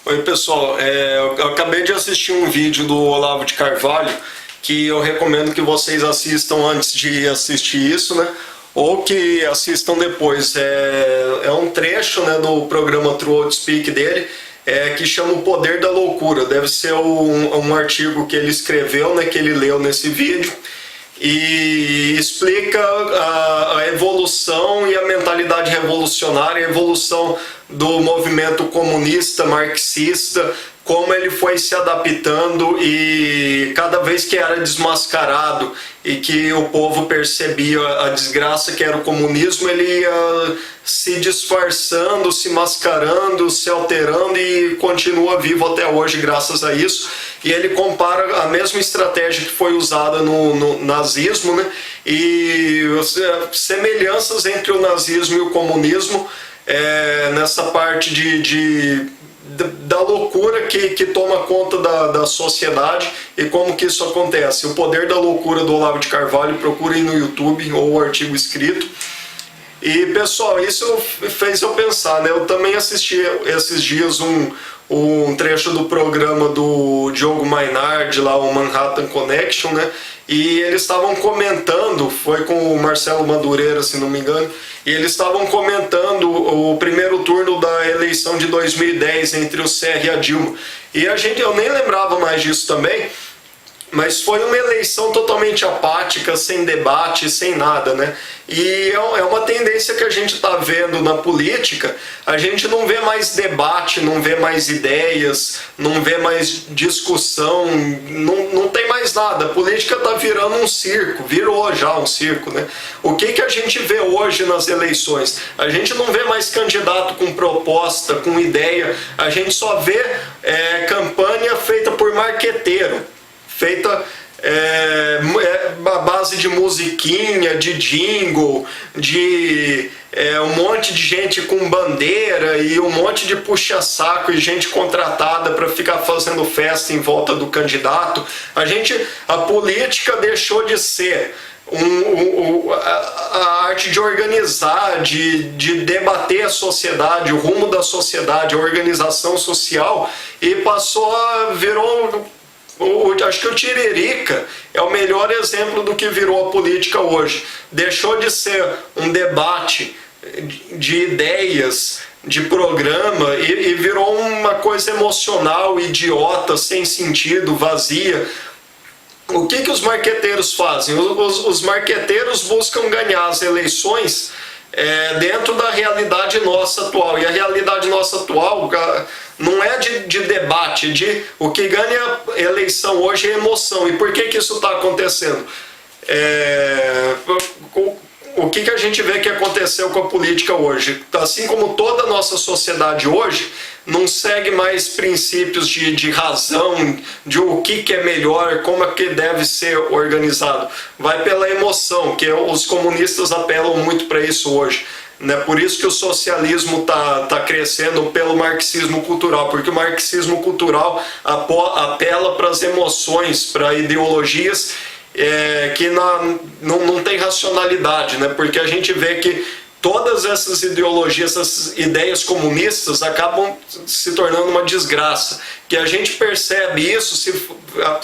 Oi pessoal, eu acabei de assistir um vídeo do Olavo de Carvalho que eu recomendo que vocês assistam antes de assistir isso, né? Ou que assistam depois. É um trecho, né, do programa True Speak dele, que chama O Poder da Loucura. Deve ser um artigo que ele escreveu, né, que ele leu nesse vídeo, e explica a evolução e a mentalidade revolucionária, a evolução do movimento comunista, marxista, como ele foi se adaptando e cada vez que era desmascarado e que o povo percebia a desgraça que era o comunismo, ele ia se disfarçando, se mascarando, se alterando e continua vivo até hoje graças a isso. E ele compara a mesma estratégia que foi usada no nazismo, né? E semelhanças entre o nazismo e o comunismo, nessa parte da loucura que toma conta da sociedade e como que isso acontece. O Poder da Loucura do Olavo de Carvalho, procurem no YouTube ou o artigo escrito. E pessoal, isso fez eu pensar, né? Eu também assisti esses dias um trecho do programa do Diogo Mainardi, lá o Manhattan Connection, né? E eles estavam comentando, foi com o Marcelo Madureira, se não me engano, e eles estavam comentando o primeiro turno da eleição de 2010 entre o Serra e a Dilma. E eu nem lembrava mais disso também, mas foi uma eleição totalmente apática, sem debate, sem nada, né? E é uma tendência que a gente está vendo na política. A gente não vê mais debate, não vê mais ideias, não vê mais discussão, não tem mais nada. A política está virando um circo, virou já um circo, né? O que a gente vê hoje nas eleições? A gente não vê mais candidato com proposta, com ideia, a gente só vê campanha feita por marqueteiro, feita a base de musiquinha, de jingle, de um monte de gente com bandeira e um monte de puxa-saco e gente contratada para ficar fazendo festa em volta do candidato. A política deixou de ser a arte de organizar, de debater a sociedade, o rumo da sociedade, a organização social, e virou. Acho que o Tiririca é o melhor exemplo do que virou a política hoje. Deixou de ser um debate de ideias, de programa, e virou uma coisa emocional, idiota, sem sentido, vazia. O que os marqueteiros fazem? Os marqueteiros buscam ganhar as eleições dentro da realidade nossa atual. E a realidade nossa atual não é de debate, o que ganha eleição hoje é emoção. E por que isso está acontecendo? O que a gente vê que aconteceu com a política hoje? Assim como toda a nossa sociedade hoje não segue mais princípios de razão, de o que é melhor, como é que deve ser organizado. Vai pela emoção, que os comunistas apelam muito para isso hoje. Né? Por isso que o socialismo tá crescendo pelo marxismo cultural, porque o marxismo cultural apela para as emoções, para ideologias que não tem racionalidade, né? Porque a gente vê que todas essas ideologias, essas ideias comunistas acabam se tornando uma desgraça, que a gente percebe isso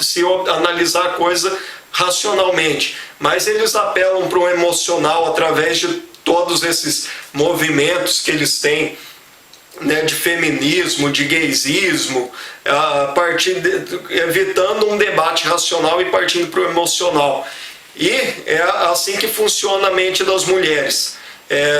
se analisar a coisa racionalmente, mas eles apelam para o emocional através de todos esses movimentos que eles têm, né, de feminismo, de gaysismo, evitando um debate racional e partindo para o emocional. E é assim que funciona a mente das mulheres.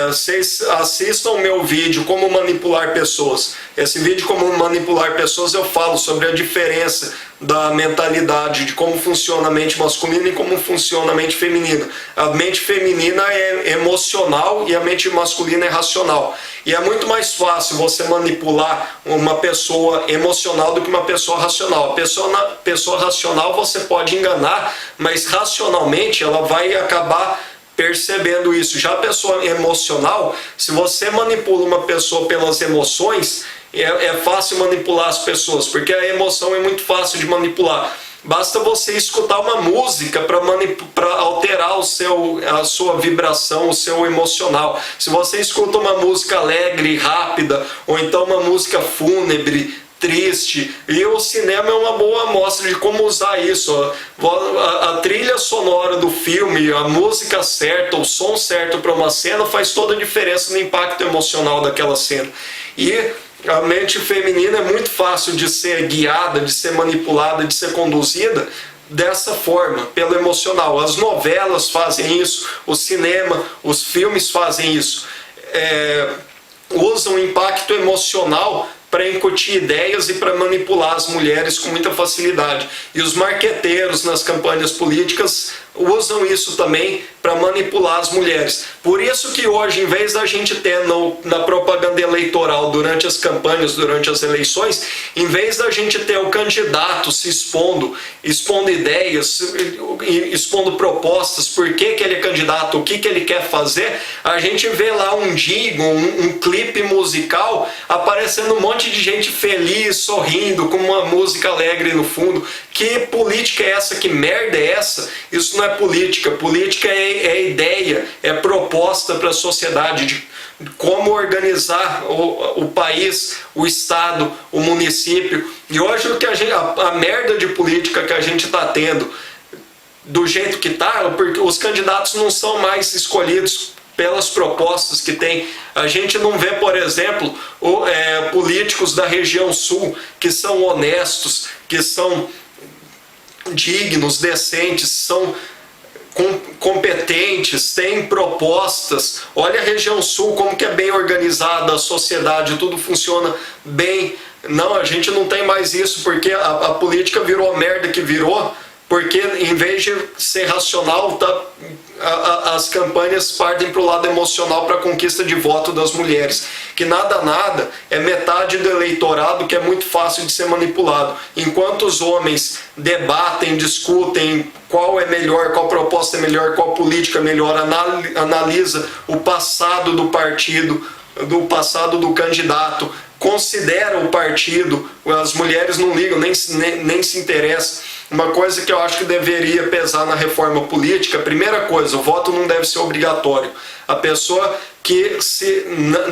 Vocês assistam o meu vídeo Como Manipular Pessoas. Esse vídeo Como Manipular Pessoas eu falo sobre a diferença da mentalidade, de como funciona a mente masculina e como funciona a mente feminina. A mente feminina é emocional e a mente masculina é racional. E é muito mais fácil você manipular uma pessoa emocional do que uma pessoa racional. A pessoa racional você pode enganar, mas racionalmente ela vai acabar percebendo isso. Já a pessoa emocional, se você manipula uma pessoa pelas emoções, é fácil manipular as pessoas, porque a emoção é muito fácil de manipular. Basta você escutar uma música para alterar a sua vibração, o seu emocional. Se você escuta uma música alegre, rápida, ou então uma música fúnebre, triste, e o cinema é uma boa amostra de como usar isso. A trilha sonora do filme, a música certa, o som certo para uma cena faz toda a diferença no impacto emocional daquela cena. E a mente feminina é muito fácil de ser guiada, de ser manipulada, de ser conduzida dessa forma, pelo emocional. As novelas fazem isso, o cinema, os filmes fazem isso. Usam o impacto emocional para incutir ideias e para manipular as mulheres com muita facilidade. E os marqueteiros nas campanhas políticas usam isso também para manipular as mulheres. Por isso que hoje, em vez da gente ter na propaganda eleitoral durante as campanhas, durante as eleições, em vez da gente ter o candidato se expondo ideias, expondo propostas, por que ele é candidato, o que ele quer fazer, a gente vê lá um jingle, um clipe musical, aparecendo um monte de gente feliz, sorrindo, com uma música alegre no fundo. Que política é essa? Que merda é essa? Isso não é política. Política é ideia, é proposta para a sociedade de como organizar o país, o estado, o município. E hoje a merda de política que a gente está tendo, do jeito que está, porque os candidatos não são mais escolhidos pelas propostas que tem. A gente não vê, por exemplo, políticos da região sul que são honestos, que são dignos, decentes, são competentes, têm propostas. Olha a região sul, como que é bem organizada a sociedade, tudo funciona bem. Não, a gente não tem mais isso, porque a política virou a merda que virou, porque em vez de ser racional, as campanhas partem para o lado emocional, para a conquista de voto das mulheres, que nada é metade do eleitorado, que é muito fácil de ser manipulado. Enquanto os homens debatem, discutem qual é melhor, qual proposta é melhor, qual política é melhor, analisa o passado do partido, do passado do candidato, considera o partido, as mulheres não ligam, nem se interessam. Uma coisa que eu acho que deveria pesar na reforma política, a primeira coisa, o voto não deve ser obrigatório. A pessoa que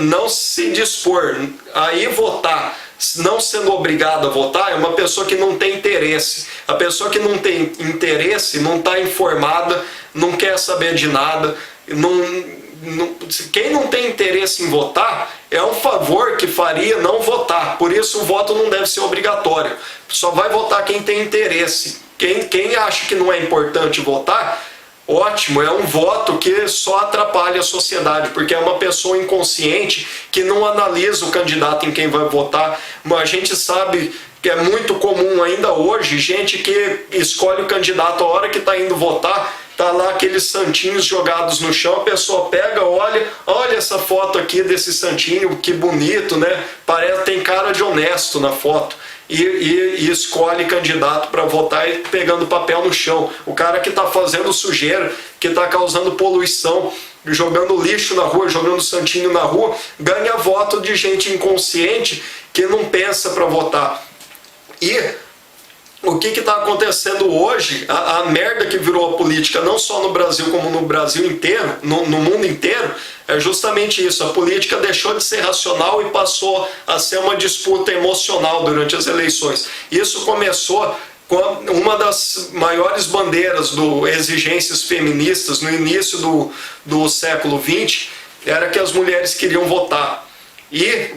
não se dispor a ir votar, não sendo obrigada a votar, é uma pessoa que não tem interesse. A pessoa que não tem interesse, não está informada, não quer saber de nada, quem não tem interesse em votar, é um favor que faria não votar. Por isso o voto não deve ser obrigatório. Só vai votar quem tem interesse. Quem acha que não é importante votar, ótimo, é um voto que só atrapalha a sociedade, porque é uma pessoa inconsciente que não analisa o candidato em quem vai votar. Mas a gente sabe que é muito comum ainda hoje, gente que escolhe o candidato a hora que está indo votar, tá lá aqueles santinhos jogados no chão, a pessoa pega, olha essa foto aqui desse santinho, que bonito, né? Parece, tem cara de honesto na foto. E escolhe candidato para votar e pegando papel no chão. O cara que está fazendo sujeira, que está causando poluição, jogando lixo na rua, jogando santinho na rua, ganha voto de gente inconsciente que não pensa para votar. E o que está acontecendo hoje, a merda que virou a política, não só no Brasil, como no Brasil inteiro, no mundo inteiro, é justamente isso. A política deixou de ser racional e passou a ser uma disputa emocional durante as eleições. Isso começou com uma das maiores bandeiras do exigências feministas no início do século XX, era que as mulheres queriam votar. E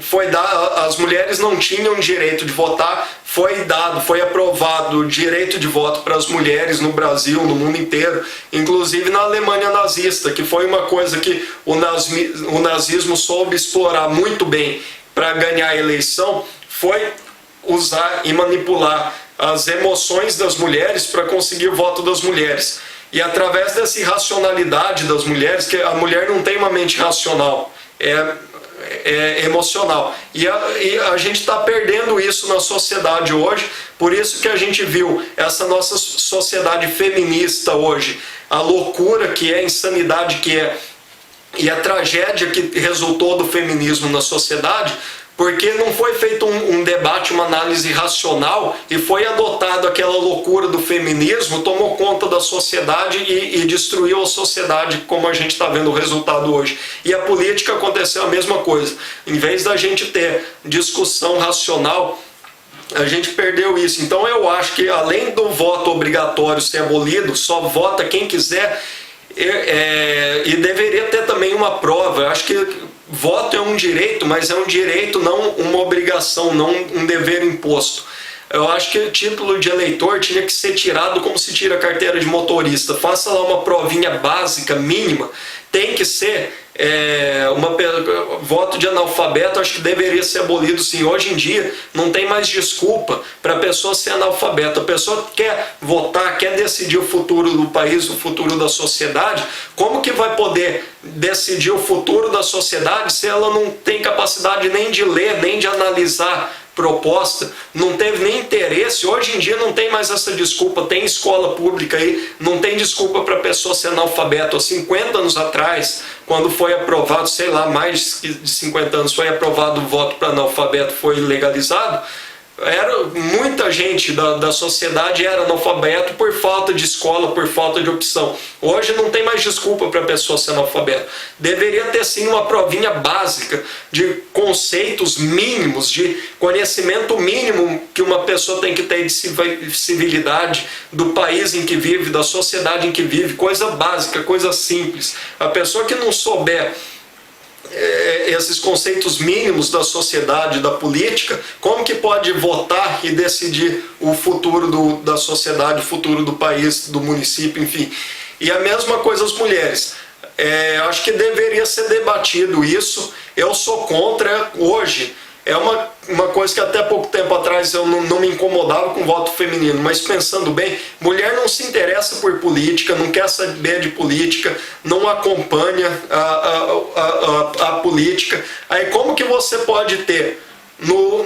as mulheres não tinham direito de votar, foi aprovado o direito de voto para as mulheres no Brasil, no mundo inteiro, inclusive na Alemanha nazista, que foi uma coisa que o nazismo soube explorar muito bem para ganhar a eleição, foi usar e manipular as emoções das mulheres para conseguir o voto das mulheres. E através dessa irracionalidade das mulheres, que a mulher não tem uma mente racional, é emocional. E a gente está perdendo isso na sociedade hoje, por isso que a gente viu essa nossa sociedade feminista hoje, a loucura que é, a insanidade que é, e a tragédia que resultou do feminismo na sociedade, porque não foi feito um debate, uma análise racional e foi adotado aquela loucura do feminismo, tomou conta da sociedade e destruiu a sociedade, como a gente está vendo o resultado hoje. E a política aconteceu a mesma coisa. Em vez da gente ter discussão racional, A gente perdeu isso. Então eu acho que além do voto obrigatório ser abolido, só vota quem quiser, e deveria ter também uma prova. Eu acho que voto é um direito, mas é um direito, não uma obrigação, não um dever imposto. Eu acho que o título de eleitor tinha que ser tirado como se tira a carteira de motorista. Faça lá uma provinha básica, mínima. Tem que ser voto de analfabeto, acho que deveria ser abolido sim. Hoje em dia não tem mais desculpa para a pessoa ser analfabeta. A pessoa quer votar, quer decidir o futuro do país, o futuro da sociedade. Como que vai poder decidir o futuro da sociedade se ela não tem capacidade nem de ler, nem de analisar proposta, não teve nem interesse? Hoje em dia não tem mais essa desculpa. Tem escola pública aí, não tem desculpa para a pessoa ser analfabeto. Há 50 anos atrás, quando foi aprovado, sei lá, mais de 50 anos, foi aprovado o voto para analfabeto, foi legalizado, muita gente da sociedade era analfabeto por falta de escola, por falta de opção. Hoje não tem mais desculpa para a pessoa ser analfabeta. Deveria ter sim uma provinha básica de conceitos mínimos, de conhecimento mínimo que uma pessoa tem que ter de civilidade do país em que vive, da sociedade em que vive, coisa básica, coisa simples. A pessoa que não souber esses conceitos mínimos da sociedade, da política, como que pode votar e decidir o futuro da sociedade, o futuro do país, do município, enfim. E a mesma coisa as mulheres. Acho que deveria ser debatido isso. Eu sou contra hoje. É uma coisa que até pouco tempo atrás eu não me incomodava com o voto feminino, mas pensando bem, mulher não se interessa por política, não quer saber de política, não acompanha a política. Aí como que você pode ter,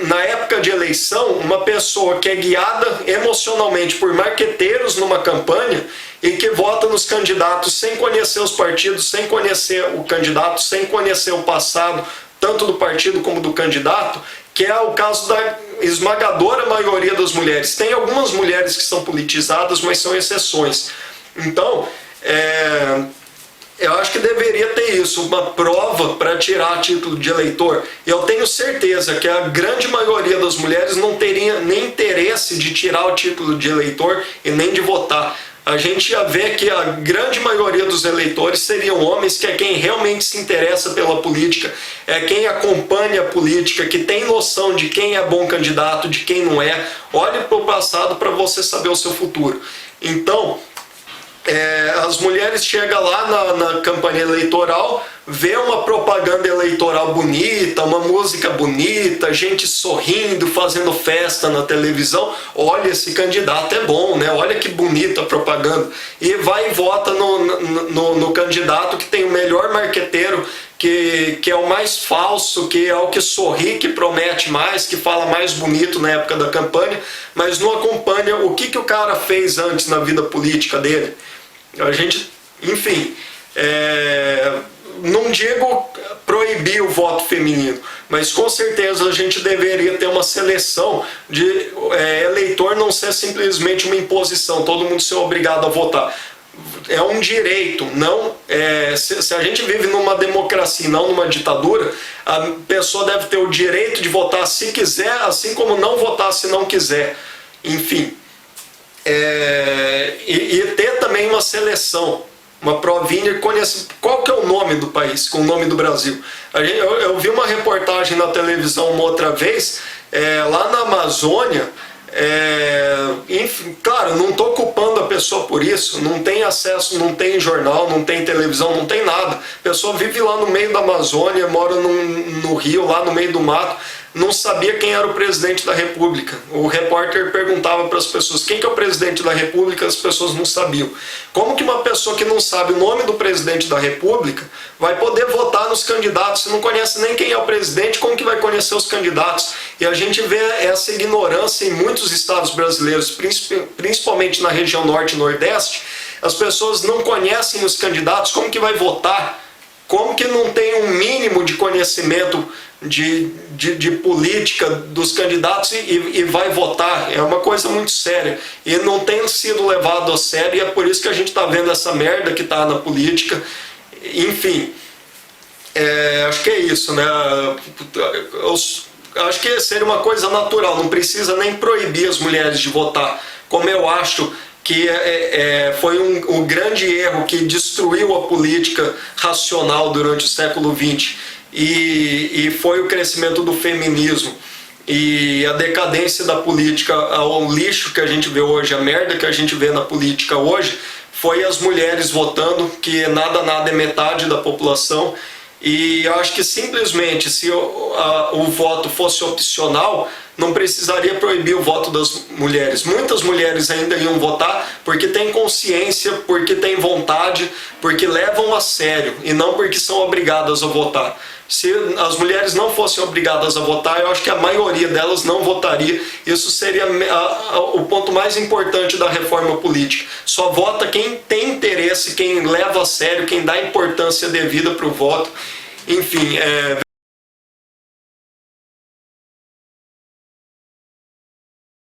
na época de eleição, uma pessoa que é guiada emocionalmente por marqueteiros numa campanha e que vota nos candidatos sem conhecer os partidos, sem conhecer o candidato, sem conhecer o passado, tanto do partido como do candidato, que é o caso da esmagadora maioria das mulheres. Tem algumas mulheres que são politizadas, mas são exceções. Então, eu acho que deveria ter isso, uma prova para tirar título de eleitor. Eu tenho certeza que a grande maioria das mulheres não teria nem interesse de tirar o título de eleitor e nem de votar. A gente ia ver que a grande maioria dos eleitores seriam homens, que é quem realmente se interessa pela política, é quem acompanha a política, que tem noção de quem é bom candidato, de quem não é. Olhe para o passado para você saber o seu futuro. Então, as mulheres chegam lá na campanha eleitoral, vê uma propaganda eleitoral bonita, uma música bonita, gente sorrindo, fazendo festa na televisão. Olha, esse candidato é bom, né? Olha que bonita a propaganda. E vai e vota no candidato que tem o melhor marqueteiro, que é o mais falso, que é o que sorri, que promete mais, que fala mais bonito na época da campanha, mas não acompanha o que o cara fez antes na vida política dele. A gente, enfim, não digo proibir o voto feminino, mas com certeza a gente deveria ter uma seleção de eleitor não ser simplesmente uma imposição, todo mundo ser obrigado a votar. É um direito, não se a gente vive numa democracia, não numa ditadura, a pessoa deve ter o direito de votar se quiser, assim como não votar se não quiser. Enfim, e ter também uma seleção, uma provinha que conhece qual que é o nome do país, com o nome do Brasil. Eu vi uma reportagem na televisão uma outra vez, lá na Amazônia. Enfim, claro, não estou culpando a pessoa por isso, não tem acesso, não tem jornal, não tem televisão, não tem nada. A pessoa vive lá no meio da Amazônia, mora no Rio, lá no meio do mato, não sabia quem era o presidente da República. O repórter perguntava para as pessoas quem que é o presidente da República, as pessoas não sabiam. Como que uma pessoa que não sabe o nome do presidente da República vai poder votar nos candidatos? Se não conhece nem quem é o presidente, como que vai conhecer os candidatos? E a gente vê essa ignorância em muitos estados brasileiros, principalmente na região norte e nordeste. As pessoas não conhecem os candidatos, como que vai votar? Como que não tem um mínimo de conhecimento de política dos candidatos e vai votar? É uma coisa muito séria. E não tem sido levado a sério, e é por isso que a gente está vendo essa merda que está na política. Enfim, acho que é isso, né? acho que seria uma coisa natural, não precisa nem proibir as mulheres de votar, como eu acho que foi um grande erro que destruiu a política racional durante o século XX, e foi o crescimento do feminismo e a decadência da política, ao lixo que a gente vê hoje, a merda que a gente vê na política hoje, foi as mulheres votando, que nada é metade da população. E eu acho que simplesmente se o voto fosse opcional, não precisaria proibir o voto das mulheres. Muitas mulheres ainda iam votar porque têm consciência, porque têm vontade, porque levam a sério e não porque são obrigadas a votar. Se as mulheres não fossem obrigadas a votar, eu acho que a maioria delas não votaria. Isso seria o ponto mais importante da reforma política. Só vota quem tem interesse, quem leva a sério, quem dá importância devida para o voto. Enfim,